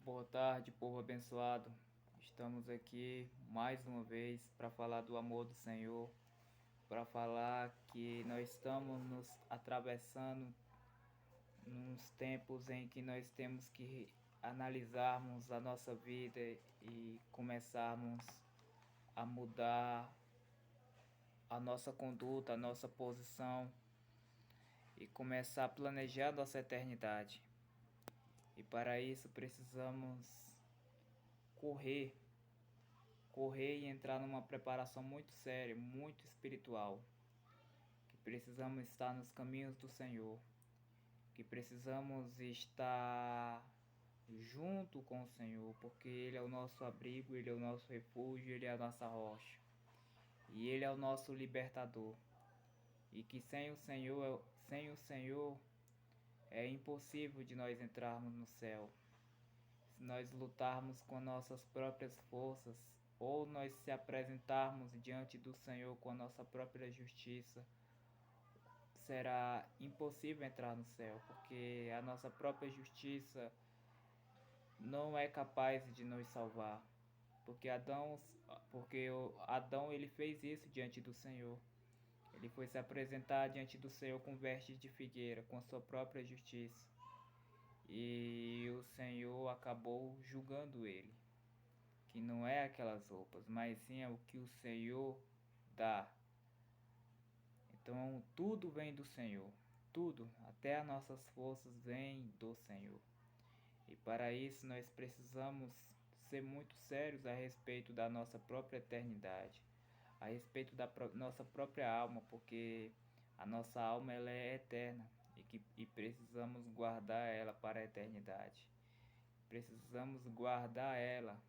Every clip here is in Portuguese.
Boa tarde, povo abençoado. Estamos aqui mais uma vez para falar do amor do Senhor, para falar que nós estamos nos atravessando nos tempos em que nós temos que analisarmos a nossa vida e começarmos a mudar a nossa conduta, a nossa posição e começar a planejar nossa eternidade. E para isso precisamos correr correr e entrar numa preparação muito séria, muito espiritual, que precisamos estar nos caminhos do Senhor, que precisamos estar junto com o Senhor, porque Ele é o nosso abrigo, Ele é o nosso refúgio, Ele é a nossa rocha, e Ele é o nosso libertador, e que sem o Senhor é impossível de nós entrarmos no céu. Se nós lutarmos com nossas próprias forças, ou nós se apresentarmos diante do Senhor com a nossa própria justiça, será impossível entrar no céu, porque a nossa própria justiça não é capaz de nos salvar. Porque Adão ele fez isso diante do Senhor. Ele foi se apresentar diante do Senhor com vestes de figueira, com a sua própria justiça. E o Senhor acabou julgando ele, que não é aquelas roupas, mas sim é o que o Senhor dá. Então tudo vem do Senhor, tudo, até as nossas forças vêm do Senhor. E para isso nós precisamos ser muito sérios a respeito da nossa própria eternidade, a respeito da nossa própria alma, porque a nossa alma ela é eterna e precisamos guardar ela para a eternidade. Precisamos guardar ela.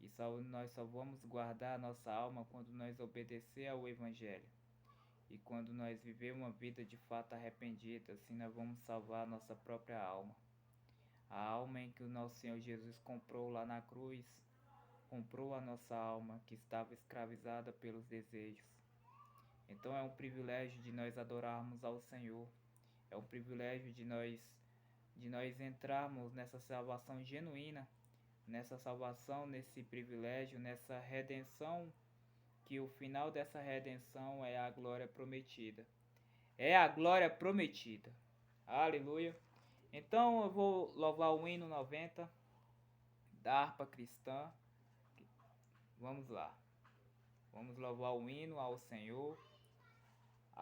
E nós só vamos guardar a nossa alma quando nós obedecer ao Evangelho. E quando nós viver uma vida de fato arrependida, assim nós vamos salvar a nossa própria alma. A alma em que o nosso Senhor Jesus comprou lá na cruz, comprou a nossa alma que estava escravizada pelos desejos. Então é um privilégio de nós adorarmos ao Senhor. É um privilégio de nós entrarmos nessa salvação genuína, nessa salvação, nesse privilégio, nessa redenção, que o final dessa redenção é a glória prometida. É a glória prometida. Aleluia. Então eu vou louvar o hino 90 da harpa cristã. Vamos lá. Vamos louvar o hino ao Senhor.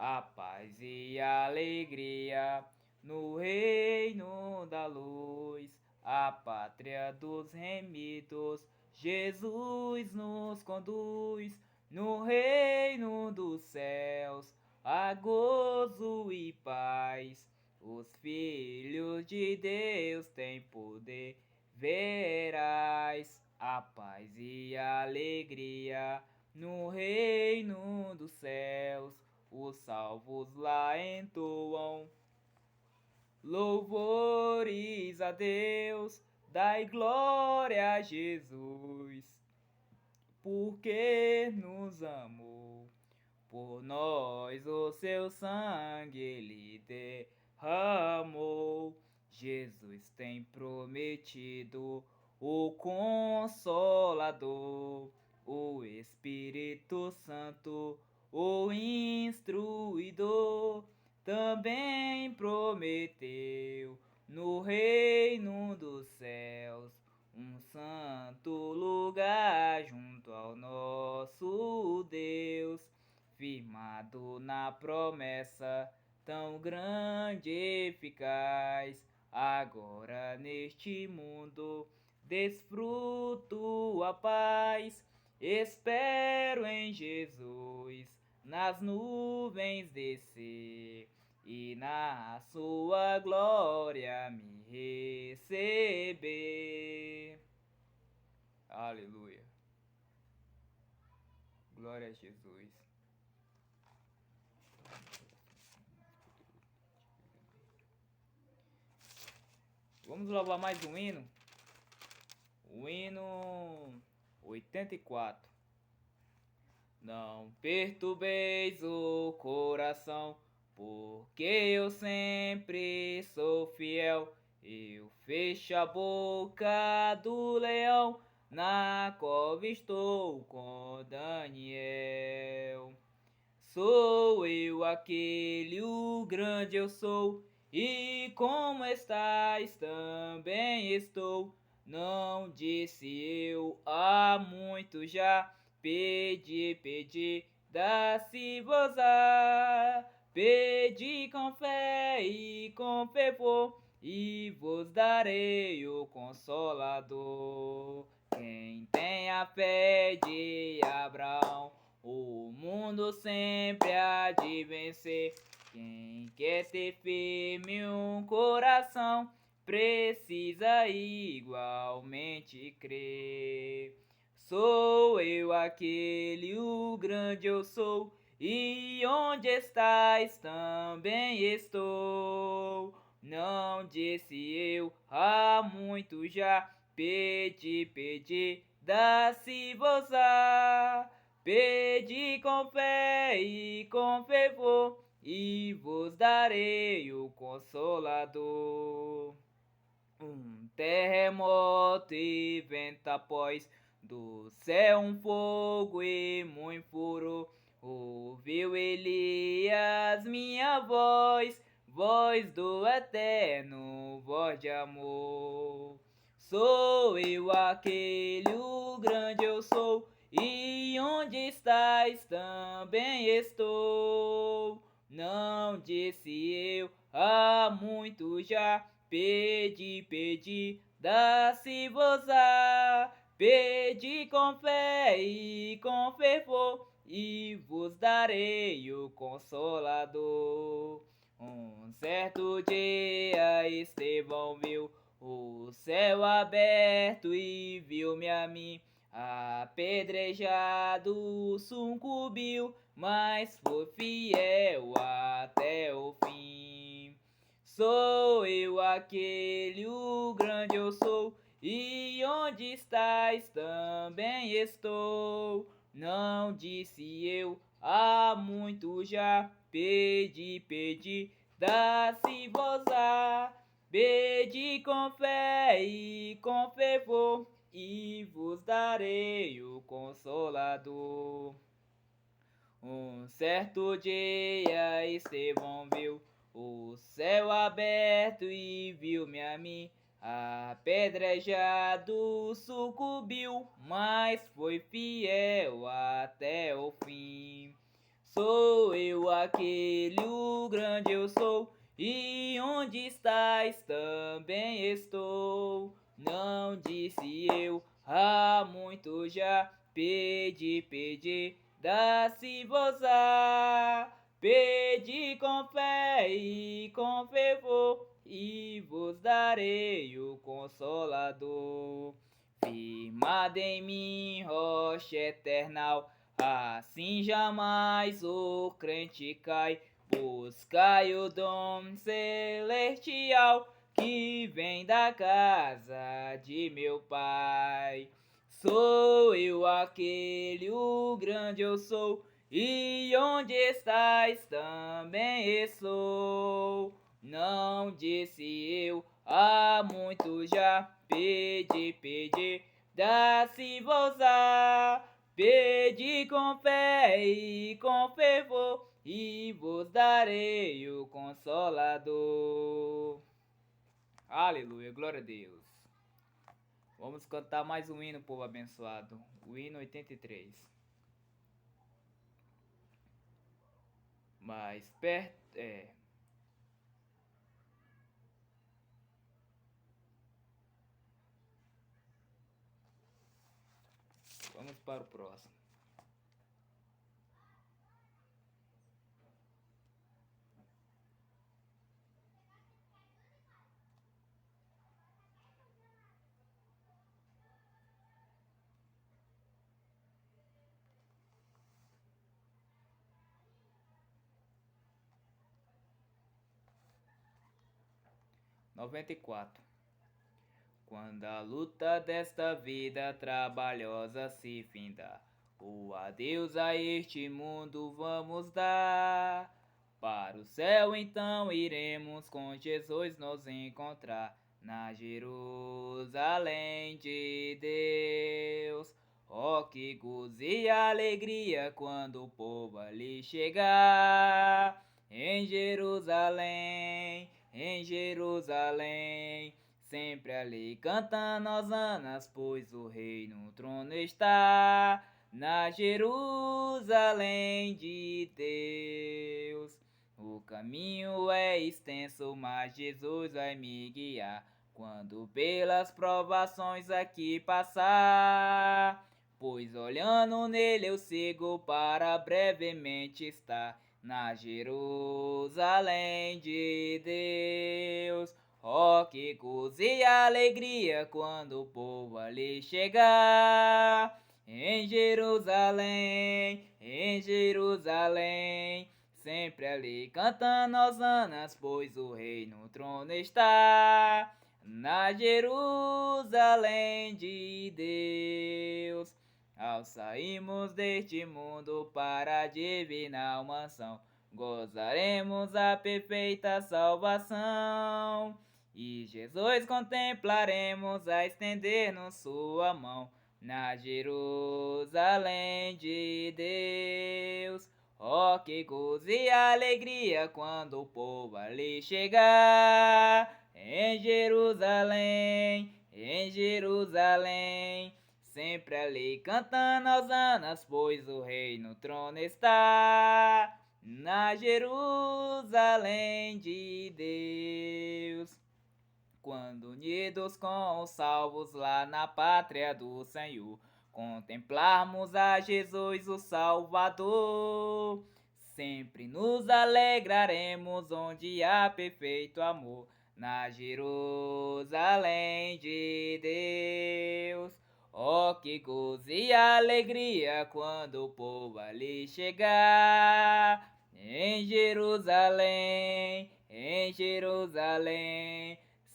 A paz e a alegria no reino da luz, a pátria dos remidos, Jesus nos conduz no reino dos céus, a gozo e paz. Os filhos de Deus têm poder, verás a paz e a alegria no reino dos céus. Os salvos lá entoam louvores a Deus, dai glória a Jesus, porque nos amou. Por nós o seu sangue ele derramou. Jesus tem prometido o Consolador, o Espírito Santo, o Instruidor. Também prometeu no reino dos céus um santo lugar junto ao nosso Deus, firmado na promessa tão grande e eficaz. Agora neste mundo desfruto a paz, espero em Jesus nas nuvens descer e na sua glória me receber. Aleluia. Glória a Jesus. Vamos louvar mais um hino. O hino 84. Não perturbeis o coração, porque eu sempre sou fiel. Eu fecha a boca do leão, na cova estou com Daniel. Sou eu aquele, o grande eu sou, e como estás também estou. Não disse eu há muito já, pedi, dá-se-vos-á. Pedi com fé e com fervor, e vos darei o Consolador. Quem tem a fé de Abraão, o mundo sempre há de vencer. Quem quer ter firme um coração, precisa igualmente crer. Sou eu aquele, o grande eu sou, e onde estás também estou. Não disse eu há muito já, pedi, dá-se-vos-á. Pedi com fé e com fervor, e vos darei o Consolador. Um terremoto e vento após, do céu um fogo e muito furor. Ouviu Elias minha voz, voz do eterno, voz de amor. Sou eu aquele, o grande eu sou, e onde estás também estou. Não disse eu há muito já, pedi, dá-se-vos-á. Pedi com fé e com fervor, e vos darei o Consolador. Um certo dia Estevão viu o céu aberto e viu-me a mim, apedrejado, sucumbiu, mas foi fiel até o fim. Sou eu aquele, o grande eu sou, e onde estás também estou. Não disse eu há muito já, pedi, dá-se-vos-á. Pedi com fé e com fervor, e vos darei o Consolador. Um certo dia Estevão viu o céu aberto e viu-me a mim, apedrejado, sucumbiu, mas foi fiel até o fim. Sou eu aquele, o grande eu sou, e onde estás também estou. Não disse eu há muito já, pedi, dá-se-vos-á. Pedi com fé e com fervor, e vos darei o Consolador. Firmado em mim, rocha eternal, assim jamais o crente cai. Buscai o dom celestial, que vem da casa de meu Pai. Sou eu aquele, o grande eu sou, e onde estás também estou. Não disse eu há muito já, pedi, dá-se-vos-á. Pedi com fé e com fervor, e vos darei o Consolador. Aleluia, glória a Deus. Vamos cantar mais um hino, povo abençoado. O hino 83. Mais perto. Vamos para o próximo. Noventa e quatro. Quando a luta desta vida trabalhosa se findar, o adeus a este mundo vamos dar. Para o céu então iremos com Jesus nos encontrar. na Jerusalém de Deus. Oh, que gozo e alegria quando o povo ali chegar. Em Jerusalém, sempre ali cantando hosanas, pois o rei no trono está. Na Jerusalém de Deus. O caminho é extenso, mas Jesus vai me guiar quando pelas provações aqui passar. Pois olhando nele eu sigo para brevemente estar na Jerusalém de Deus. Oh, que gozo e alegria quando o povo ali chegar. Em Jerusalém, sempre ali cantando hosanas, pois o rei no trono está. Na Jerusalém de Deus. Ao sairmos deste mundo para a divina mansão, gozaremos a perfeita salvação. E Jesus contemplaremos a estender-nos sua mão na Jerusalém de Deus. Oh, que gozo e alegria quando o povo ali chegar. Em Jerusalém, sempre ali cantando hosanas, pois o rei no trono está. Na Jerusalém de Deus. Quando unidos com os salvos lá na pátria do Senhor, contemplarmos a Jesus o Salvador, sempre nos alegraremos onde há perfeito amor, na Jerusalém de Deus. Oh, que gozo e alegria quando o povo ali chegar. Em Jerusalém,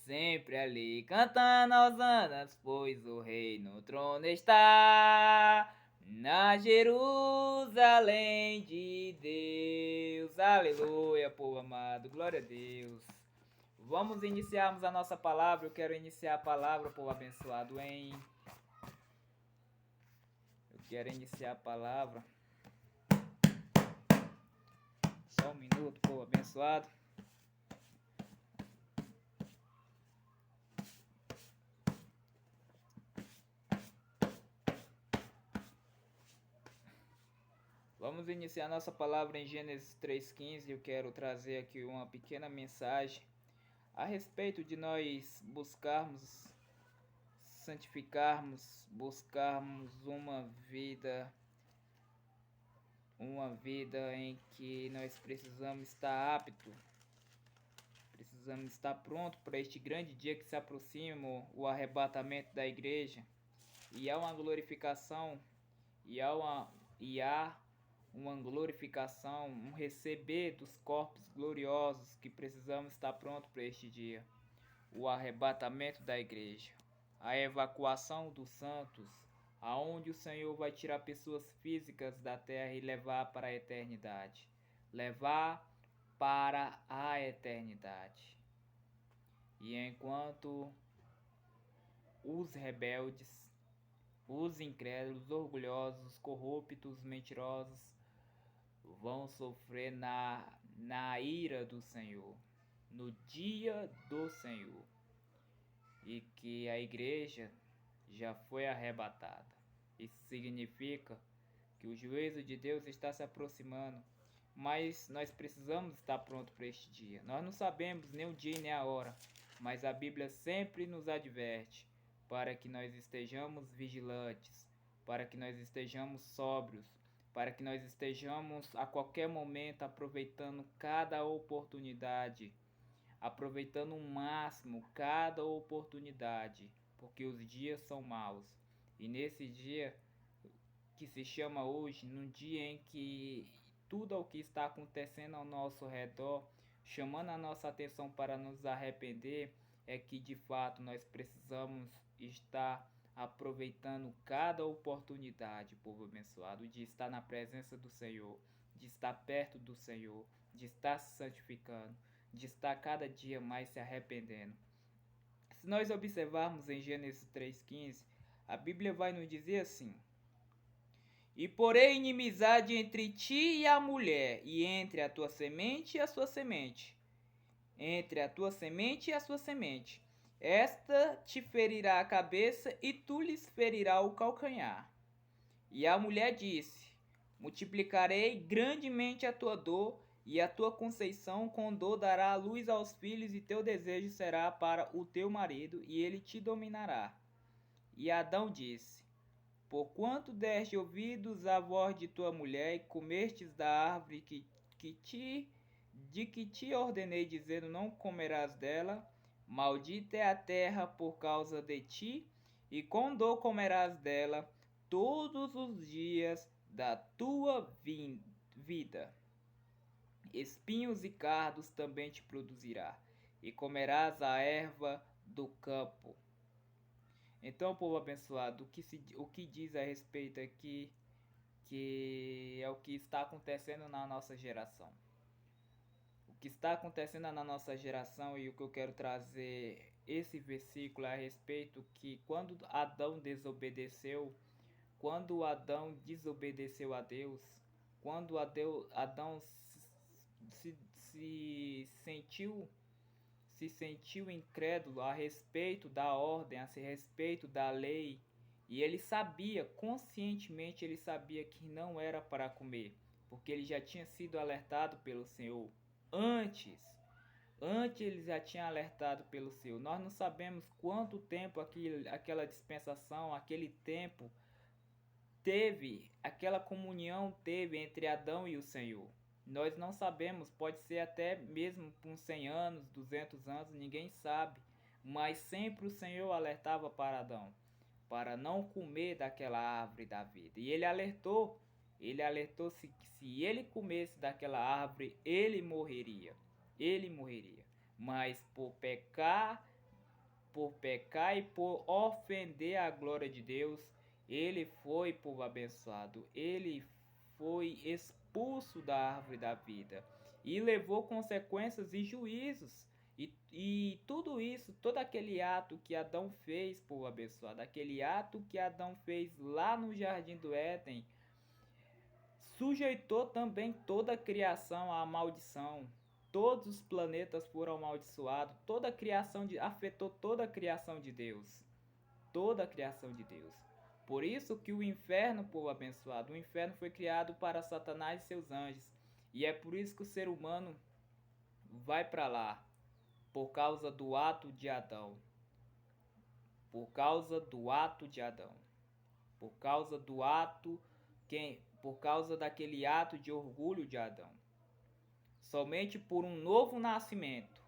sempre ali cantando hosanas, pois o rei no trono está. Na Jerusalém de Deus. Aleluia, povo amado. Glória a Deus. Vamos iniciarmos a nossa palavra. Eu quero iniciar a palavra, povo abençoado, Eu quero iniciar a palavra. Só um minuto, povo abençoado. Vamos iniciar nossa palavra em Gênesis 3,15. Eu quero trazer aqui uma pequena mensagem a respeito de nós buscarmos, santificarmos, buscarmos uma vida em que nós precisamos estar apto, precisamos estar pronto para este grande dia que se aproxima, o arrebatamento da igreja. E há uma glorificação, há uma glorificação, um receber dos corpos gloriosos que precisamos estar pronto para este dia. O arrebatamento da igreja, a evacuação dos santos, aonde o Senhor vai tirar pessoas físicas da terra e levar para a eternidade. Levar para a eternidade. E enquanto os rebeldes, os incrédulos, orgulhosos, corruptos, mentirosos, vão sofrer na ira do Senhor, no dia do Senhor, e que a igreja já foi arrebatada. Isso significa que o juízo de Deus está se aproximando, mas nós precisamos estar prontos para este dia. Nós não sabemos nem o dia nem a hora, mas a Bíblia sempre nos adverte para que nós estejamos vigilantes, para que nós estejamos sóbrios, para que nós estejamos a qualquer momento aproveitando cada oportunidade, aproveitando o máximo cada oportunidade, porque os dias são maus. E nesse dia que se chama hoje, num dia em que tudo o que está acontecendo ao nosso redor, chamando a nossa atenção para nos arrepender, é que de fato nós precisamos estar aproveitando cada oportunidade, povo abençoado, de estar na presença do Senhor, de estar perto do Senhor, de estar se santificando, de estar cada dia mais se arrependendo. Se nós observarmos em Gênesis 3,15, a Bíblia vai nos dizer assim: e porém inimizade entre ti e a mulher, e entre a tua semente e a sua semente, entre a tua semente e a sua semente. Esta te ferirá a cabeça, e tu lhes ferirá o calcanhar. E a mulher disse: multiplicarei grandemente a tua dor, e a tua conceição com dor dará a luz aos filhos, e teu desejo será para o teu marido, e ele te dominará. E Adão disse: porquanto deste ouvidos à voz de tua mulher, e comestes da árvore de que te ordenei, dizendo: não comerás dela, maldita é a terra por causa de ti, e com dor comerás dela todos os dias da tua vida. Espinhos e cardos também te produzirá, e comerás a erva do campo. Então, povo abençoado, o que diz a respeito aqui, que é o que está acontecendo na nossa geração. O que está acontecendo na nossa geração, e o que eu quero trazer esse versículo a respeito, que quando Adão desobedeceu a Deus, quando Adão se sentiu incrédulo a respeito da ordem, a respeito da lei, e ele sabia, conscientemente ele sabia que não era para comer, porque ele já tinha sido alertado pelo Senhor antes ele já tinha alertado pelo Senhor. Nós não sabemos quanto tempo aquela dispensação, aquele tempo teve, aquela comunhão teve entre Adão e o Senhor. Nós não sabemos, pode ser até mesmo por 100 anos, 200 anos, ninguém sabe. Mas sempre o Senhor alertava para Adão, para não comer daquela árvore da vida. E ele alertou se ele comesse daquela árvore, ele morreria. Mas por pecar e por ofender a glória de Deus, ele foi, povo abençoado, ele foi expulso da árvore da vida e levou consequências e juízos. E tudo isso, todo aquele ato que Adão fez, povo abençoado, aquele ato que Adão fez lá no Jardim do Éden, sujeitou também toda a criação à maldição. Todos os planetas foram amaldiçoados, afetou toda a criação de Deus. Toda a criação de Deus. Por isso que o inferno, povo abençoado, o inferno foi criado para Satanás e seus anjos. E é por isso que o ser humano vai para lá, por causa do ato de Adão. Por causa do ato de Adão. Por causa daquele ato de orgulho de Adão. Somente por um novo nascimento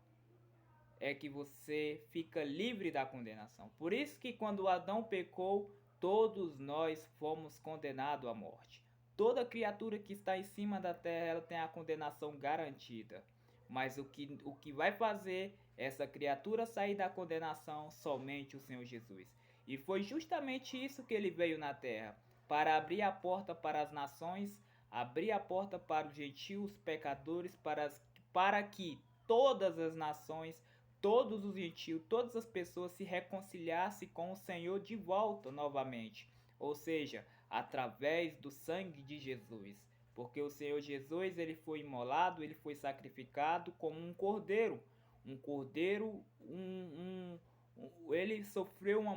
é que você fica livre da condenação. Por isso que quando Adão pecou, todos nós fomos condenados à morte. Toda criatura que está em cima da terra, ela tem a condenação garantida. Mas o que vai fazer essa criatura sair da condenação? Somente o Senhor Jesus. E foi justamente isso que ele veio na terra, para abrir a porta para as nações, abrir a porta para os gentios, pecadores, para que todas as nações, todos os gentios, todas as pessoas se reconciliassem com o Senhor de volta novamente. Ou seja, através do sangue de Jesus. Porque o Senhor Jesus, ele foi imolado, ele foi sacrificado como um cordeiro. Ele sofreu uma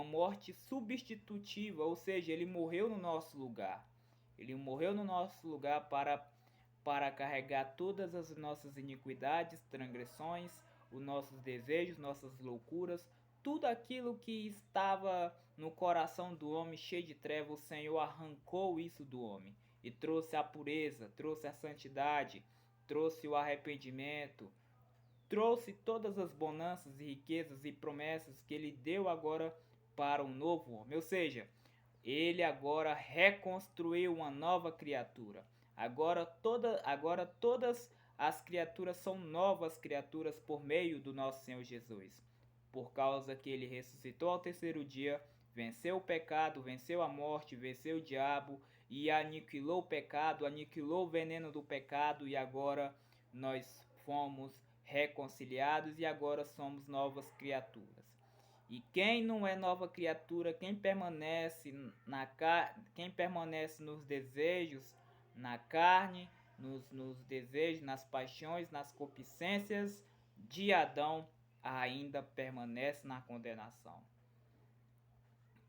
morte substitutiva, ou seja, ele morreu no nosso lugar. Ele morreu no nosso lugar para carregar todas as nossas iniquidades, transgressões, os nossos desejos, nossas loucuras, tudo aquilo que estava no coração do homem cheio de trevas. O Senhor arrancou isso do homem e trouxe a pureza, trouxe a santidade, trouxe o arrependimento, trouxe todas as bonanças e riquezas e promessas que ele deu agora para um novo homem. Ou seja, ele agora reconstruiu uma nova criatura. Agora todas as criaturas são novas criaturas por meio do nosso Senhor Jesus. Por causa que ele ressuscitou ao terceiro dia, venceu o pecado, venceu a morte, venceu o diabo e aniquilou o pecado, aniquilou o veneno do pecado, e agora nós fomos reconciliados e agora somos novas criaturas. E quem não é nova criatura, quem permanece quem permanece nos desejos, na carne, nos desejos, nas paixões, nas concupiscências de Adão, ainda permanece na condenação.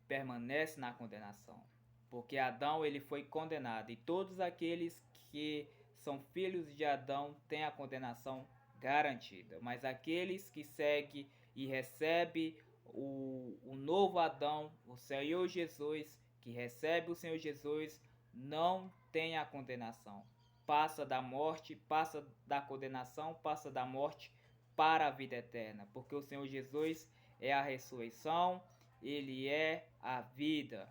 Permanece na condenação. Porque Adão ele foi condenado e todos aqueles que são filhos de Adão têm a condenação garantida. Mas aqueles que seguem e recebem o novo Adão, o Senhor Jesus, que recebe o Senhor Jesus, não tem a condenação. Passa da morte, passa da condenação, passa da morte para a vida eterna. Porque o Senhor Jesus é a ressurreição, ele é a vida.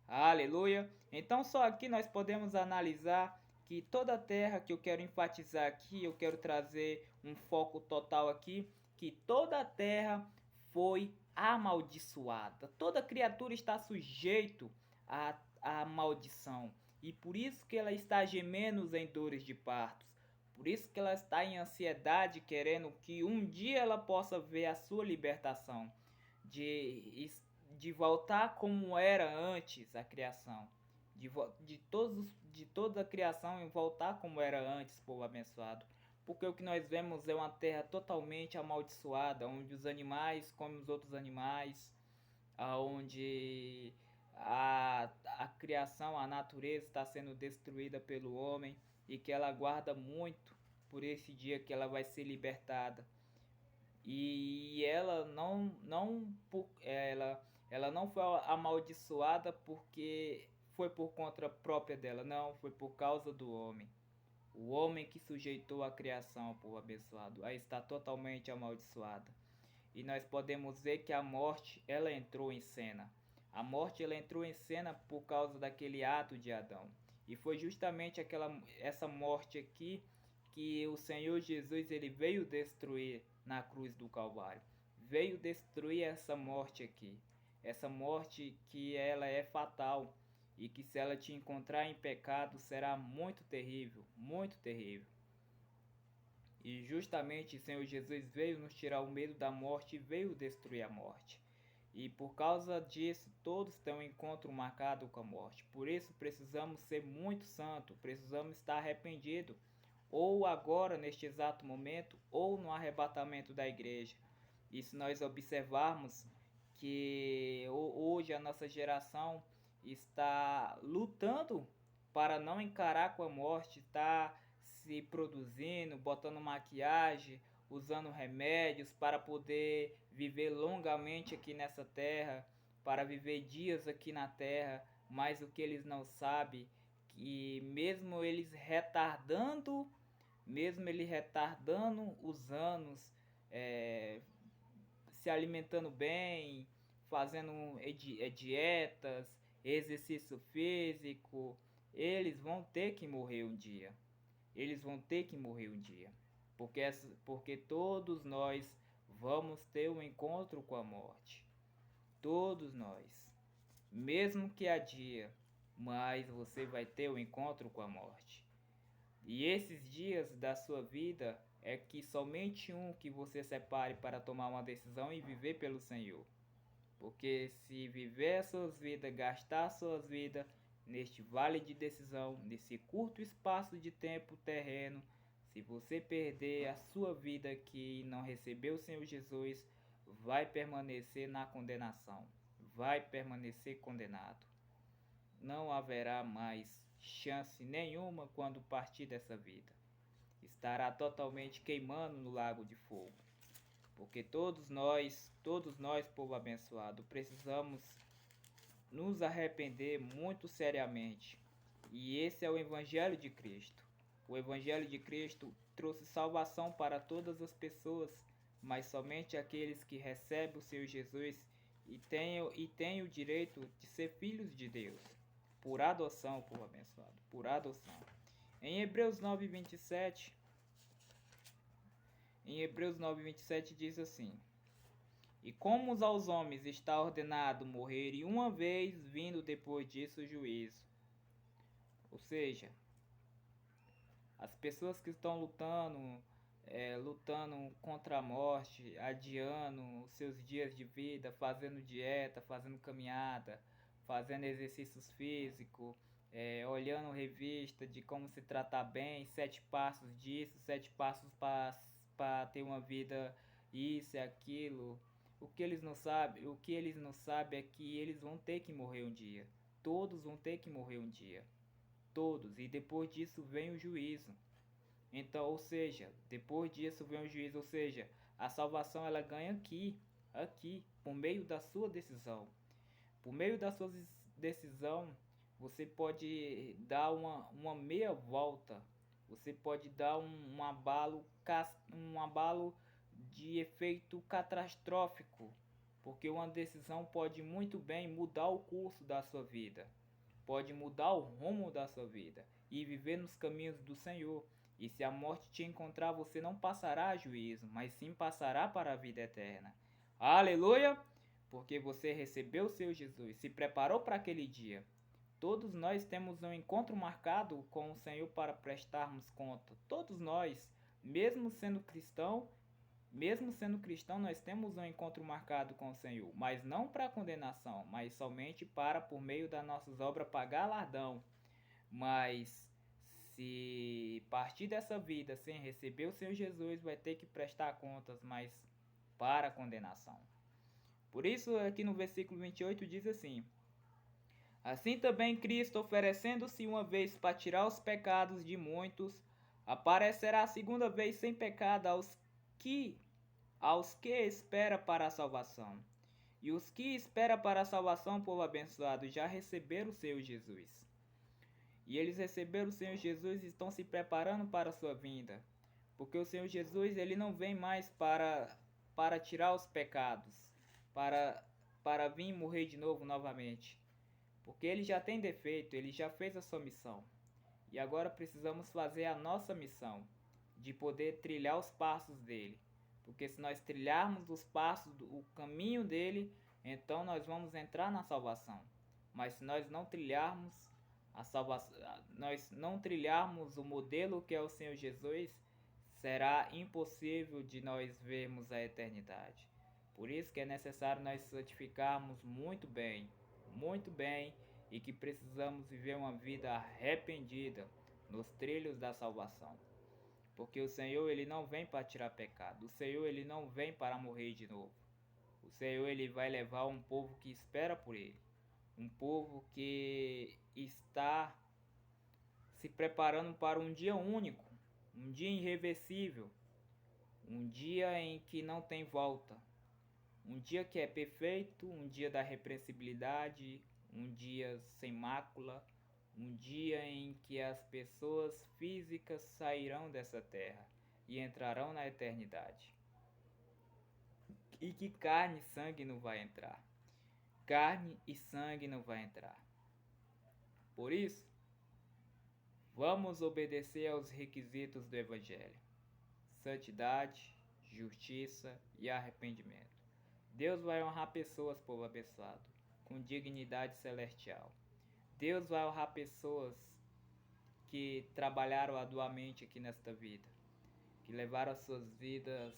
Aleluia! Então só aqui nós podemos analisar que toda a terra, que eu quero enfatizar aqui, eu quero trazer um foco total aqui, que toda a terra foi amaldiçoada. Toda criatura está sujeito à maldição. E por isso que ela está gemendo em dores de partos. Por isso que ela está em ansiedade, querendo que um dia ela possa ver a sua libertação. De voltar como era antes a criação. De toda a criação e voltar como era antes, povo abençoado. Porque o que nós vemos é uma terra totalmente amaldiçoada, onde os animais comem os outros animais, onde a criação, a natureza está sendo destruída pelo homem e que ela aguarda muito por esse dia que ela vai ser libertada. E ela ela não foi amaldiçoada porque foi por conta própria dela, não, foi por causa do homem. O homem que sujeitou a criação, povo abençoado, aí está totalmente amaldiçoada. E nós podemos ver que a morte, ela entrou em cena. A morte, ela entrou em cena por causa daquele ato de Adão. E foi justamente essa morte aqui que o Senhor Jesus ele veio destruir na cruz do Calvário. Veio destruir essa morte aqui. Essa morte que ela é fatal e que se ela te encontrar em pecado será muito terrível, muito terrível. E justamente o Senhor Jesus veio nos tirar o medo da morte e veio destruir a morte. E por causa disso, todos têm um encontro marcado com a morte. Por isso precisamos ser muito santos, precisamos estar arrependidos, ou agora, neste exato momento, ou no arrebatamento da igreja. E se nós observarmos que hoje a nossa geração está lutando para não encarar com a morte, está se produzindo, botando maquiagem, usando remédios para poder viver longamente aqui nessa terra, para viver dias aqui na terra, mas o que eles não sabem que mesmo eles retardando os anos, se alimentando bem, fazendo dietas, exercício físico, eles vão ter que morrer um dia. Eles vão ter que morrer um dia. Porque todos nós vamos ter um encontro com a morte. Todos nós. Mesmo que há dia, mas você vai ter um encontro com a morte. E esses dias da sua vida é que somente um que você separe para tomar uma decisão e viver pelo Senhor. Porque se viver as suas vidas, gastar as suas vidas neste vale de decisão, nesse curto espaço de tempo terreno, se você perder a sua vida aqui e não receber o Senhor Jesus, vai permanecer na condenação, vai permanecer condenado. Não haverá mais chance nenhuma quando partir dessa vida. Estará totalmente queimando no lago de fogo. Porque todos nós, povo abençoado, precisamos nos arrepender muito seriamente. E esse é o Evangelho de Cristo. O Evangelho de Cristo trouxe salvação para todas as pessoas, mas somente aqueles que recebem o Senhor Jesus e têm o direito de ser filhos de Deus. Por adoção, povo abençoado, por adoção. Em Hebreus 9:27, diz assim: E como aos homens está ordenado morrerem uma vez, vindo depois disso o juízo. Ou seja, as pessoas que estão lutando lutando contra a morte, adiando os seus dias de vida, fazendo dieta, fazendo caminhada, fazendo exercícios físicos, olhando revista de como se tratar bem, 7 passos disso, 7 passos para ter uma vida, isso e aquilo. O que eles não sabem é que eles vão ter que morrer um dia. Todos vão ter que morrer um dia. Todos. E depois disso vem o juízo. Então, ou seja, depois disso vem o juízo, ou seja, a salvação ela ganha aqui, por meio da sua decisão. Por meio da sua decisão, você pode dar uma meia volta, você pode dar um abalo de efeito catastrófico, porque uma decisão pode muito bem mudar o curso da sua vida, pode mudar o rumo da sua vida e viver nos caminhos do Senhor. E se a morte te encontrar, você não passará a juízo, mas sim passará para a vida eterna. Aleluia! Porque você recebeu o seu Jesus, se preparou para aquele dia. Todos nós temos um encontro marcado com o Senhor para prestarmos conta. Todos nós, mesmo sendo cristão, nós temos um encontro marcado com o Senhor, mas não para condenação, mas somente para, por meio das nossas obras, pagar galardão. Mas se partir dessa vida sem receber o Senhor Jesus, vai ter que prestar contas, mas para condenação. Por isso, aqui no versículo 28 diz assim: assim também Cristo, oferecendo-se uma vez para tirar os pecados de muitos, aparecerá a segunda vez sem pecado aos que espera para a salvação. E os que espera para a salvação, povo abençoado, já receberam o Senhor Jesus. E eles receberam o Senhor Jesus e estão se preparando para a sua vinda. Porque o Senhor Jesus, ele não vem mais para tirar os pecados, para vir morrer de novo novamente. Porque ele já tem defeito, ele já fez a sua missão. E agora precisamos fazer a nossa missão, de poder trilhar os passos dele. Porque se nós trilharmos os passos, o caminho dele, então nós vamos entrar na salvação. Mas se nós não trilharmos a salvação, nós não trilharmos o modelo que é o Senhor Jesus, será impossível de nós vermos a eternidade. Por isso que é necessário nós santificarmos muito bem, e que precisamos viver uma vida arrependida nos trilhos da salvação. Porque o Senhor, ele não vem para tirar pecado. O Senhor, ele não vem para morrer de novo. O Senhor, ele vai levar um povo que espera por ele. Um povo que está se preparando para um dia único, um dia irreversível, um dia em que não tem volta, um dia que é perfeito, um dia da repreensibilidade, um dia sem mácula, um dia em que as pessoas físicas sairão dessa terra e entrarão na eternidade. E que carne e sangue não vai entrar. Carne e sangue não vai entrar. Por isso, vamos obedecer aos requisitos do Evangelho: santidade, justiça e arrependimento. Deus vai honrar pessoas, povo abençoado, com dignidade celestial. Deus vai honrar pessoas que trabalharam arduamente aqui nesta vida, que levaram as suas vidas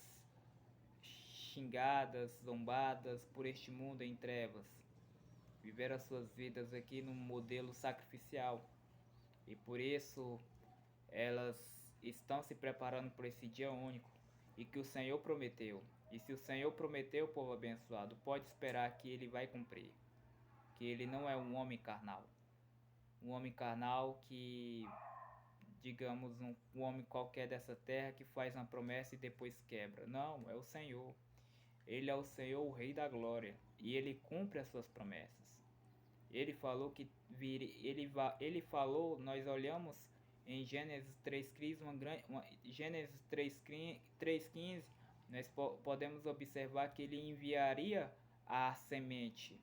xingadas, zombadas por este mundo em trevas. Viveram as suas vidas aqui num modelo sacrificial. E por isso elas estão se preparando por esse dia único e que o Senhor prometeu. E se o Senhor prometeu, povo abençoado, pode esperar que ele vai cumprir. Que ele não é um homem carnal. Um homem carnal que, digamos, um homem qualquer dessa terra que faz uma promessa e depois quebra. Não, é o Senhor. Ele é o Senhor, o Rei da Glória. E ele cumpre as suas promessas. Ele falou que ele falou, nós olhamos em Gênesis 3:15, Gênesis 3:15, nós podemos observar que ele enviaria a semente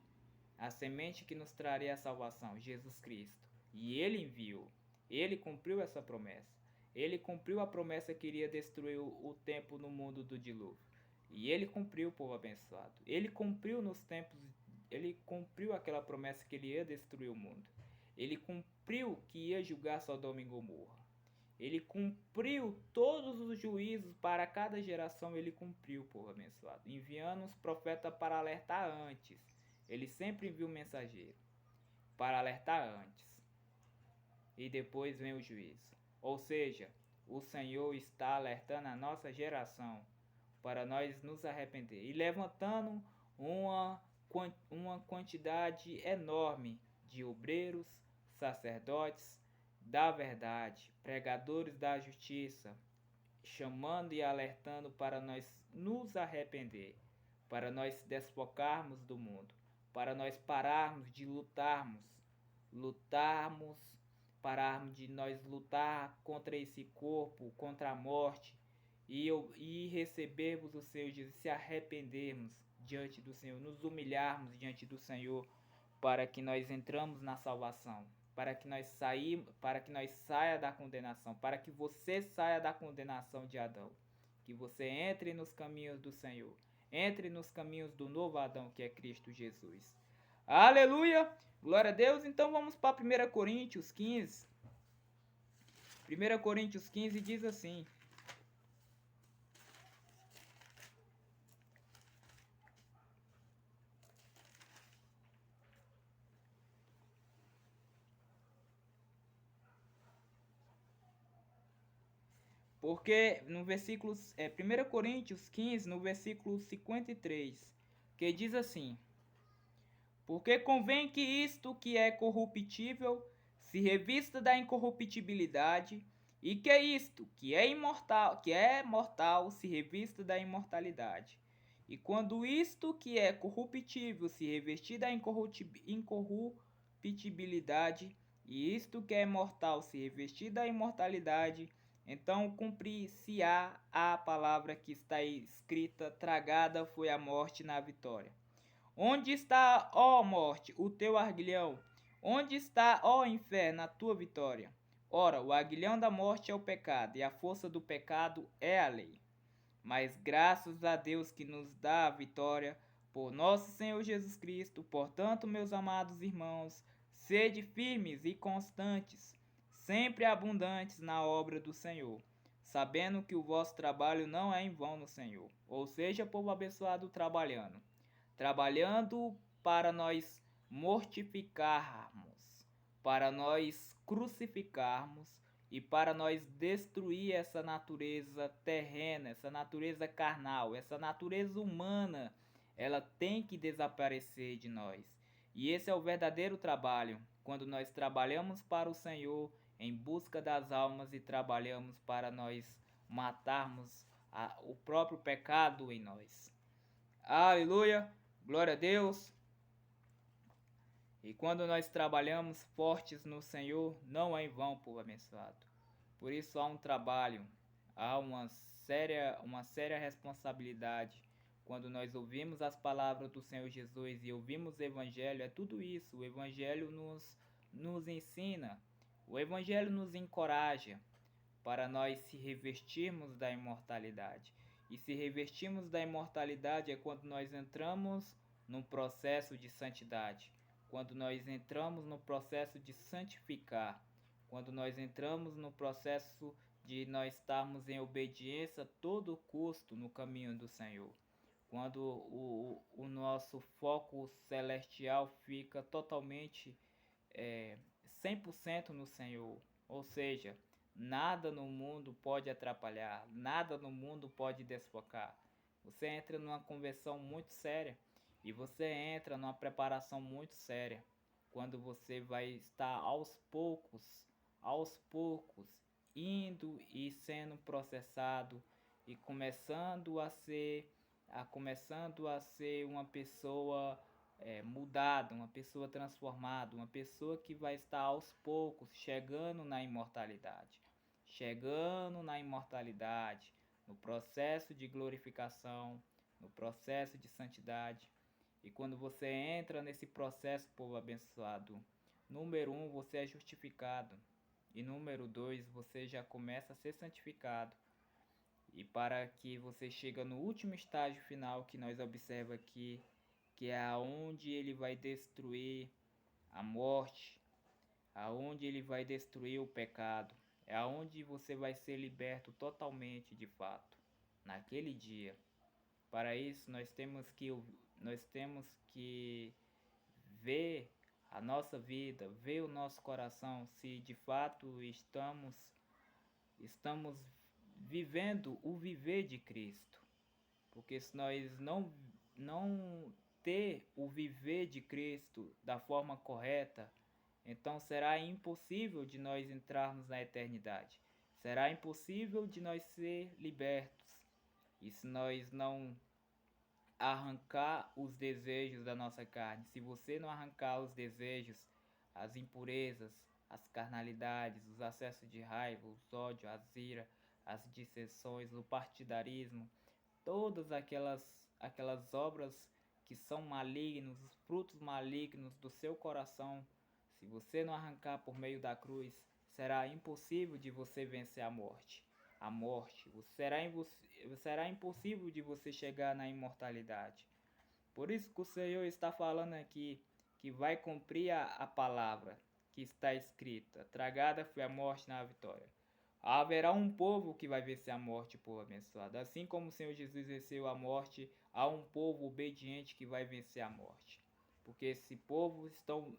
que nos traria a salvação, Jesus Cristo. E ele enviou, ele cumpriu essa promessa. Ele cumpriu a promessa que iria destruir o tempo no mundo do dilúvio. E ele cumpriu, povo abençoado. Ele cumpriu aquela promessa que ele ia destruir o mundo. Ele cumpriu que ia julgar Sodoma e Gomorra. Ele cumpriu todos os juízos para cada geração, ele cumpriu, povo abençoado. Enviando os profetas para alertar antes. Ele sempre envia o mensageiro para alertar antes. E depois vem o juízo. Ou seja, o Senhor está alertando a nossa geração para nós nos arrepender e levantando uma quantidade enorme de obreiros, sacerdotes da verdade, pregadores da justiça, chamando e alertando para nós nos arrepender, para nós desfocarmos do mundo, para nós pararmos de pararmos de nós lutar contra esse corpo, contra a morte, e recebermos o Senhor Jesus, se arrependermos diante do Senhor, nos humilharmos diante do Senhor, para que nós entramos na salvação, para que nós saia da condenação, para que você saia da condenação de Adão, que você entre nos caminhos do Senhor, entre nos caminhos do novo Adão, que é Cristo Jesus. Aleluia! Glória a Deus. Então vamos para 1 Coríntios 15. 1 Coríntios 15 diz assim: porque no versículo 1 Coríntios 15, no versículo 53, que diz assim: porque convém que isto que é corruptível se revista da incorruptibilidade, e que isto que é mortal se revista da imortalidade. E quando isto que é corruptível se revestir da incorruptibilidade, e isto que é mortal se revestir da imortalidade, então cumprir-se-á a palavra que está escrita: tragada foi a morte na vitória. Onde está, ó morte, o teu aguilhão? Onde está, ó inferno, a tua vitória? Ora, o aguilhão da morte é o pecado, e a força do pecado é a lei. Mas graças a Deus que nos dá a vitória por nosso Senhor Jesus Cristo. Portanto, meus amados irmãos, sede firmes e constantes, sempre abundantes na obra do Senhor, sabendo que o vosso trabalho não é em vão no Senhor. Ou seja, povo abençoado, trabalhando para nós mortificarmos, para nós crucificarmos e para nós destruir essa natureza terrena, essa natureza carnal, essa natureza humana. Ela tem que desaparecer de nós. E esse é o verdadeiro trabalho, quando nós trabalhamos para o Senhor em busca das almas e trabalhamos para nós matarmos o próprio pecado em nós. Aleluia! Glória a Deus. E quando nós trabalhamos fortes no Senhor, não é em vão, povo abençoado. Por isso há um trabalho, há uma séria responsabilidade. Quando nós ouvimos as palavras do Senhor Jesus e ouvimos o Evangelho, é tudo isso. O Evangelho nos ensina, o Evangelho nos encoraja para nós se revestirmos da imortalidade. E se revestirmos da imortalidade é quando nós entramos num processo de santidade, quando nós entramos no processo de santificar, quando nós entramos no processo de nós estarmos em obediência a todo custo no caminho do Senhor, quando o nosso foco celestial fica totalmente 100% no Senhor, ou seja, nada no mundo pode atrapalhar, nada no mundo pode desfocar. Você entra numa conversão muito séria e você entra numa preparação muito séria quando você vai estar aos poucos, indo e sendo processado e começando a ser uma pessoa mudada, uma pessoa transformada, uma pessoa que vai estar aos poucos chegando na imortalidade, no processo de glorificação, no processo de santidade. E quando você entra nesse processo, povo abençoado, número 1, você é justificado, e número 2, você já começa a ser santificado. E para que você chegue no último estágio final que nós observamos aqui, que é aonde ele vai destruir a morte, aonde ele vai destruir o pecado. É aonde você vai ser liberto totalmente, de fato, naquele dia. Para isso, nós temos que ver a nossa vida, ver o nosso coração, se de fato estamos vivendo o viver de Cristo. Porque se nós não ter o viver de Cristo da forma correta, então será impossível de nós entrarmos na eternidade. Será impossível de nós ser libertos. E se nós não arrancar os desejos da nossa carne, se você não arrancar os desejos, as impurezas, as carnalidades, os acessos de raiva, os ódios, as ira, as dissensões, o partidarismo, todas aquelas obras que são malignos, os frutos malignos do seu coração, se você não arrancar por meio da cruz, será impossível de você vencer a morte. A morte, será impossível de você chegar na imortalidade. Por isso que o Senhor está falando aqui que vai cumprir a palavra que está escrita: tragada foi a morte na vitória. Haverá um povo que vai vencer a morte, povo abençoado. Assim como o Senhor Jesus venceu a morte, há um povo obediente que vai vencer a morte. Porque esse povo estão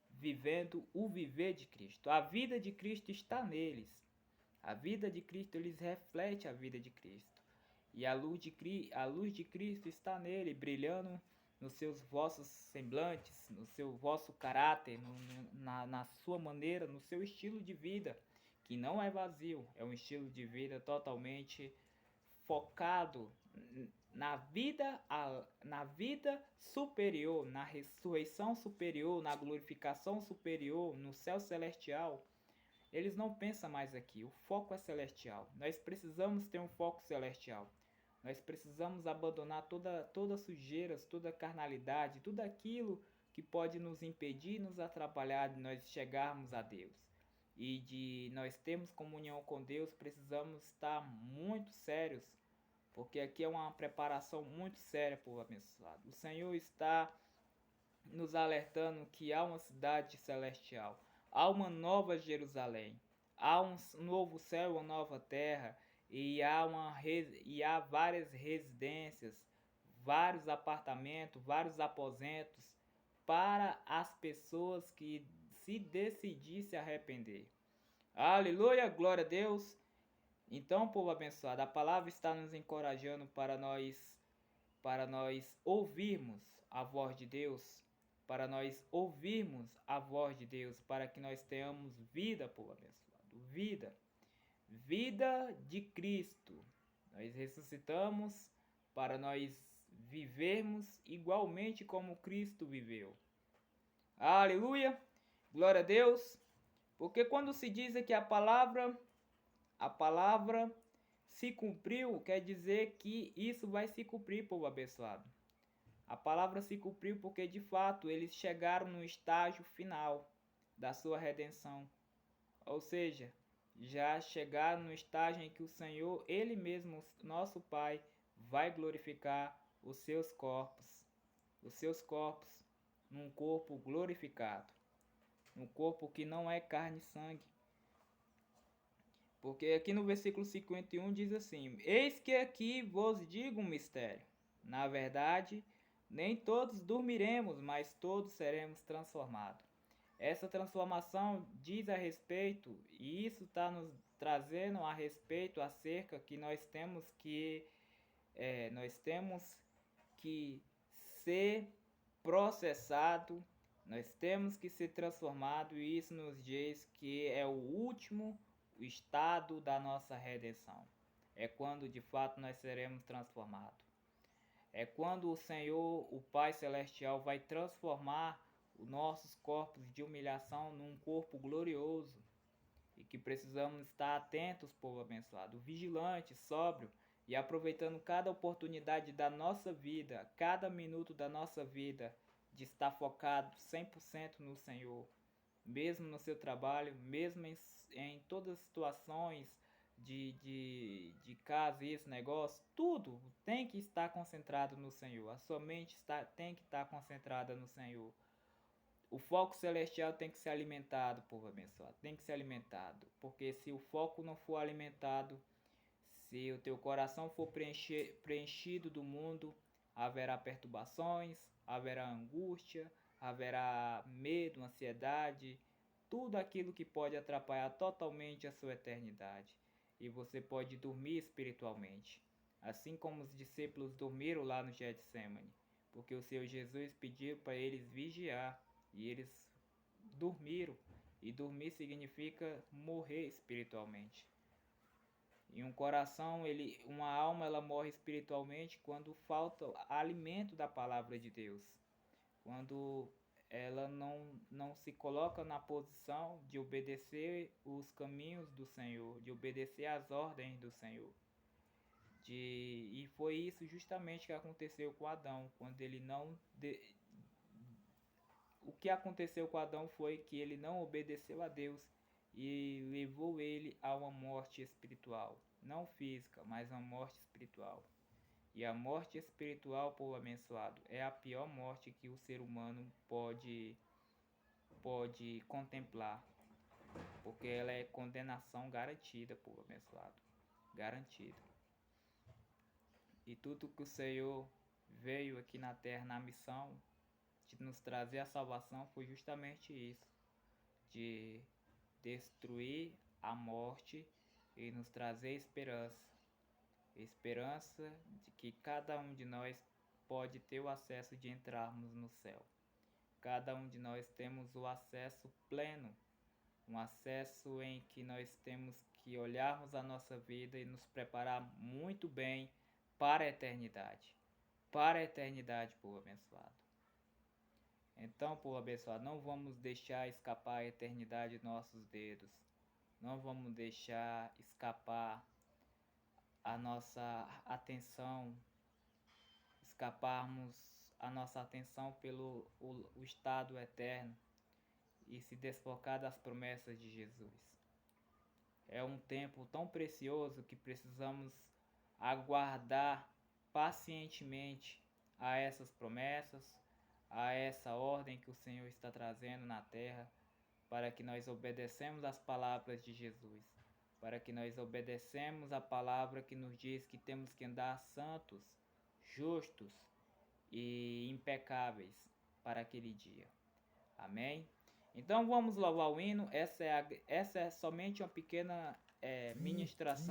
vivendo o viver de Cristo. A vida de Cristo está neles. A vida de Cristo, eles refletem a vida de Cristo. E a luz de Cristo está nele, brilhando nos seus vossos semblantes, no seu vosso caráter, na sua maneira, no seu estilo de vida, que não é vazio, é um estilo de vida totalmente focado na vida superior, na ressurreição superior, na glorificação superior, no céu celestial. Eles não pensam mais aqui, o foco é celestial. Nós precisamos ter um foco celestial. Nós precisamos abandonar toda sujeiras, toda carnalidade, tudo aquilo que pode nos impedir, nos atrapalhar de nós chegarmos a Deus. E de nós termos comunhão com Deus, precisamos estar muito sérios, porque aqui é uma preparação muito séria, povo abençoado. O Senhor está nos alertando que há uma cidade celestial, há uma nova Jerusalém, há um novo céu, uma nova terra, e há várias residências, vários apartamentos, vários aposentos para as pessoas que se decidir se arrepender. Aleluia, glória a Deus. Então, povo abençoado, a palavra está nos encorajando para nós ouvirmos a voz de Deus, para nós ouvirmos a voz de Deus, para que nós tenhamos vida, povo abençoado, vida de Cristo. Nós ressuscitamos para nós vivermos igualmente como Cristo viveu. Aleluia, glória a Deus, porque quando se diz que a palavra se cumpriu, quer dizer que isso vai se cumprir, povo abençoado. A palavra se cumpriu porque, de fato, eles chegaram no estágio final da sua redenção. Ou seja, já chegaram no estágio em que o Senhor, Ele mesmo, nosso Pai, vai glorificar os seus corpos num corpo glorificado, num corpo que não é carne e sangue. Porque aqui no versículo 51 diz assim: eis que aqui vos digo um mistério. Na verdade, nem todos dormiremos, mas todos seremos transformados. Essa transformação diz a respeito, e isso está nos trazendo a respeito acerca que nós temos que ser processado, nós temos que ser transformado, e isso nos diz que é o último estado da nossa redenção. É quando de fato nós seremos transformados. É quando o Senhor, o Pai Celestial, vai transformar os nossos corpos de humilhação num corpo glorioso. E que precisamos estar atentos, povo abençoado, vigilante, sóbrio, e aproveitando cada oportunidade da nossa vida, cada minuto da nossa vida, de estar focado 100% no Senhor. Mesmo no seu trabalho, mesmo em todas as situações de casa, esse negócio, tudo tem que estar concentrado no Senhor. A sua mente tem que estar concentrada no Senhor. O foco celestial tem que ser alimentado, povo abençoado. Tem que ser alimentado. Porque se o foco não for alimentado, se o teu coração for preenchido do mundo, haverá perturbações, haverá angústia, haverá medo, ansiedade, tudo aquilo que pode atrapalhar totalmente a sua eternidade. E você pode dormir espiritualmente, assim como os discípulos dormiram lá no Getsemane, porque o Senhor Jesus pediu para eles vigiar e eles dormiram. E dormir significa morrer espiritualmente. E um coração, uma alma, ela morre espiritualmente quando falta alimento da palavra de Deus. Quando ela não se coloca na posição de obedecer os caminhos do Senhor, de obedecer às ordens do Senhor. E foi isso justamente que aconteceu com Adão, quando ele não... O que aconteceu com Adão foi que ele não obedeceu a Deus e levou ele a uma morte espiritual. Não física, mas uma morte espiritual. E a morte espiritual, povo abençoado, é a pior morte que o ser humano pode contemplar. Porque ela é condenação garantida, povo abençoado. Garantida. E tudo que o Senhor veio aqui na terra na missão de nos trazer a salvação foi justamente isso. De destruir a morte e nos trazer esperança. Esperança de que cada um de nós pode ter o acesso de entrarmos no céu. Cada um de nós temos o acesso pleno, um acesso em que nós temos que olharmos a nossa vida e nos preparar muito bem para a eternidade. Para a eternidade, povo abençoado. Então, povo abençoado, não vamos deixar escapar a eternidade de nossos dedos. Não vamos deixar escapar a nossa atenção, escaparmos a nossa atenção pelo o estado eterno e se desfocar das promessas de Jesus. É um tempo tão precioso que precisamos aguardar pacientemente a essas promessas, a essa ordem que o Senhor está trazendo na terra, para que nós obedecemos as palavras de Jesus, para que nós obedecemos a palavra que nos diz que temos que andar santos, justos e impecáveis para aquele dia. Amém? Então vamos louvar o hino. Essa é somente uma pequena ministração